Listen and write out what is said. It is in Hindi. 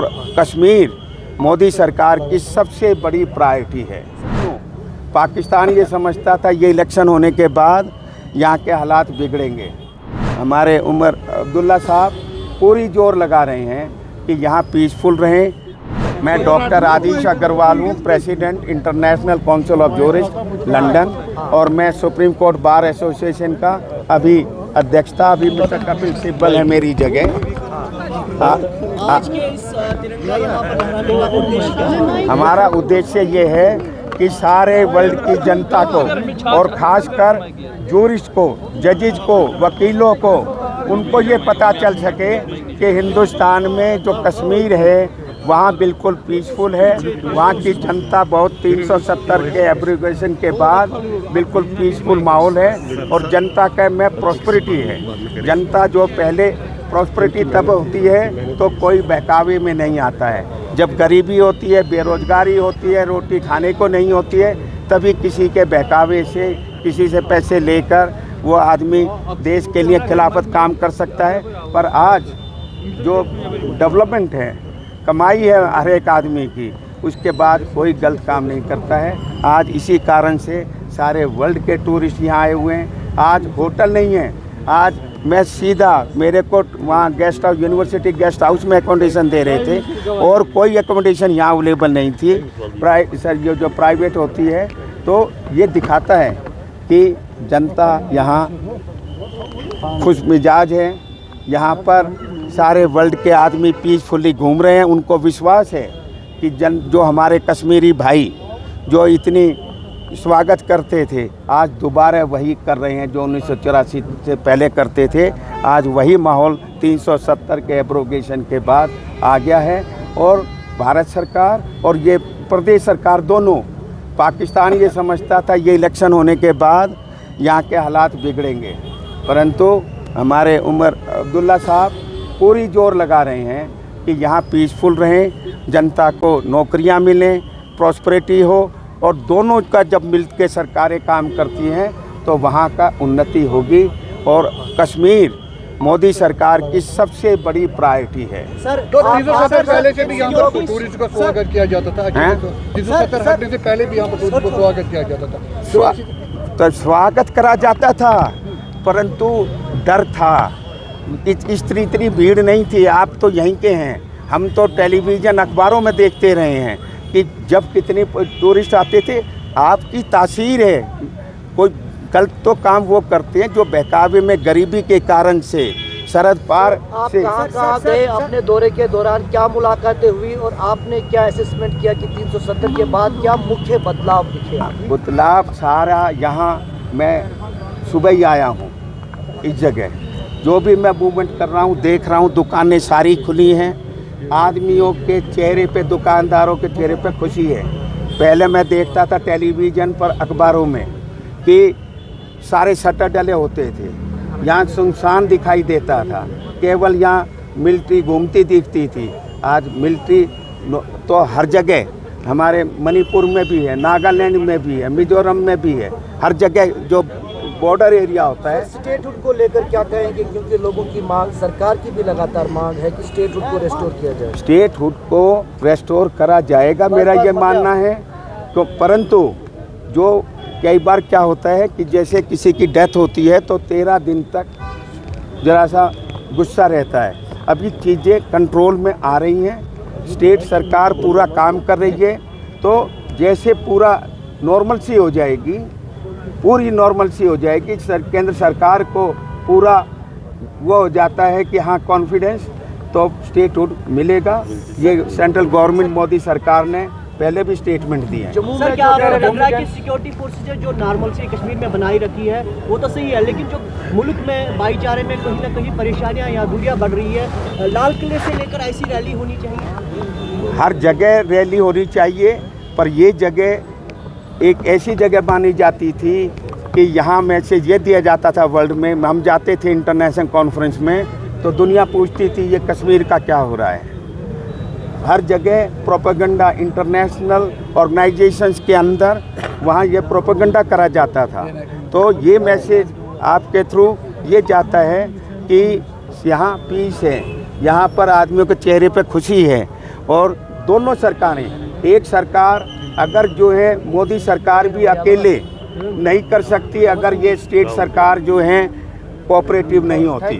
कश्मीर मोदी सरकार की सबसे बड़ी प्रायोरिटी है। पाकिस्तान ये समझता था ये इलेक्शन होने के बाद यहाँ के हालात बिगड़ेंगे। हमारे उमर अब्दुल्ला साहब पूरी जोर लगा रहे हैं कि यहाँ पीसफुल रहें। मैं डॉक्टर आदिश अग्रवाल हूँ, president international council of jurist London, और मैं सुप्रीम कोर्ट बार एसोसिएशन का अभी अध्यक्षता अभी मिस्टर कपिल सिब्बल है मेरी जगह। आज के इस तिरंगा यहाँ पर लहराने का उद्देश्य क्या है? हमारा उद्देश्य ये है कि सारे वर्ल्ड की जनता को और ख़ासकर जूरिस्ट को, जजेज को, वकीलों को, उनको ये पता चल सके कि हिंदुस्तान में जो कश्मीर है वहाँ बिल्कुल पीसफुल है। वहाँ की जनता बहुत 370 के एब्रीगेशन के बाद बिल्कुल पीसफुल माहौल है और जनता का में प्रॉस्पेरिटी है। जनता जो पहले प्रॉस्पेरिटी तब होती है तो कोई बहकावे में नहीं आता है, जब गरीबी होती है, बेरोजगारी होती है, रोटी खाने को नहीं होती है, तभी किसी के बहकावे से, किसी से पैसे लेकर वो आदमी देश के लिए खिलाफत काम कर सकता है। पर आज जो डेवलपमेंट है, कमाई है हर एक आदमी की, उसके बाद कोई गलत काम नहीं करता है। आज इसी कारण से सारे वर्ल्ड के टूरिस्ट यहाँ आए हुए हैं। आज होटल नहीं है, आज मैं सीधा मेरे को वहाँ guest house, university guest house में एकोमोडेशन दे रहे थे और कोई एकोमोडेशन यहाँ अवेलेबल नहीं थी। जो प्राइवेट होती है, तो ये दिखाता है कि जनता यहाँ खुश मिजाज है। यहाँ पर सारे वर्ल्ड के आदमी पीसफुली घूम रहे हैं। उनको विश्वास है कि जो हमारे कश्मीरी भाई जो इतनी स्वागत करते थे, आज दोबारा वही कर रहे हैं जो 1984 से पहले करते थे। आज वही माहौल 370 के एब्रोगेशन के बाद आ गया है। और भारत सरकार और ये प्रदेश सरकार दोनों, पाकिस्तान ये समझता था ये इलेक्शन होने के बाद यहाँ के हालात बिगड़ेंगे, परंतु हमारे उमर अब्दुल्ला साहब पूरी जोर लगा रहे हैं कि यहाँ पीसफुल रहें, जनता को नौकरियाँ मिलें, प्रॉस्पेरिटी हो, और दोनों का जब मिलकर सरकारें काम करती हैं तो वहाँ का उन्नति होगी। और कश्मीर मोदी सरकार की सबसे बड़ी प्रायोरिटी है। सर, 370 पहले से भी यहाँ पर टूरिस्ट का स्वागत किया जाता था। 370 हटने से पहले भी यहाँ पर टूरिस्ट को स्वागत किया जाता था। तो स्वागत करा जाता था, परंतु डर था। इतनी भीड़ नहीं थी। आप तो यहीं के हैं, हम तो टेलीविज़न अखबारों में देखते रहे हैं कि जब कितने टूरिस्ट आते थे। आपकी तासीर है, कोई गलत तो काम वो करते हैं जो बहकावे में गरीबी के कारण से सरहद पार से। आप कहाँ गए अपने दौरे के दौरान? क्या मुलाकातें हुई और आपने क्या असेसमेंट किया कि 370 के बाद क्या मुख्य बदलाव दिखे? बदलाव सारा यहाँ, मैं सुबह ही आया हूँ इस जगह, जो भी मैं मूवमेंट कर रहा हूँ देख रहा हूँ, दुकानें सारी खुली हैं। आदमियों के चेहरे पे, दुकानदारों के चेहरे पे खुशी है। पहले मैं देखता था टेलीविज़न पर, अखबारों में, कि सारे शटर डले होते थे, यहाँ सुनसान दिखाई देता था, केवल यहाँ मिलिट्री घूमती दिखती थी। आज मिलिट्री तो हर जगह, हमारे मणिपुर में भी है, नागालैंड में भी है, मिजोरम में भी है, हर जगह जो बॉर्डर एरिया होता है। स्टेटहुड को लेकर क्या कहेंगे, क्योंकि लोगों की मांग, सरकार की भी लगातार मांग है कि स्टेटहुड को रेस्टोर किया जाए? स्टेटहुड को रेस्टोर करा जाएगा, मेरा ये मानना है। तो परंतु जो कई बार क्या होता है कि जैसे किसी की डेथ होती है तो 13 दिन तक ज़रा सा गुस्सा रहता है। अभी चीज़ें कंट्रोल में आ रही हैं, स्टेट सरकार पूरा काम कर रही है, तो जैसे पूरा नॉर्मल सी हो जाएगी, पूरी नॉर्मल सी हो जाएगी, केंद्र सरकार को पूरा वो हो जाता है कि हाँ कॉन्फिडेंस, तो स्टेटहुड मिलेगा। ये सेंट्रल गवर्नमेंट मोदी सरकार ने पहले भी स्टेटमेंट दिए हैं। जम्मू में क्या लग रहा है कि सिक्योरिटी फोर्सेज जो नॉर्मल से कश्मीर में बनाई रखी है वो तो सही है, लेकिन जो मुल्क में भाईचारे में कहीं ना कहीं परेशानियां या दूरियां बढ़ रही है। लाल किले से लेकर ऐसी रैली होनी चाहिए, हर जगह रैली होनी चाहिए, पर ये जगह एक ऐसी जगह मानी जाती थी कि यहाँ मैसेज ये दिया जाता था वर्ल्ड में। हम जाते थे इंटरनेशनल कॉन्फ्रेंस में तो दुनिया पूछती थी ये कश्मीर का क्या हो रहा है। हर जगह प्रोपेगेंडा, इंटरनेशनल ऑर्गेनाइजेशंस के अंदर वहाँ ये प्रोपेगेंडा करा जाता था। तो ये मैसेज आपके थ्रू ये जाता है कि यहाँ पीस है, यहाँ पर आदमियों के चेहरे पे खुशी है। और दोनों सरकारें, एक सरकार अगर जो है मोदी सरकार भी अकेले नहीं कर सकती अगर ये स्टेट सरकार जो है कोऑपरेटिव नहीं होती।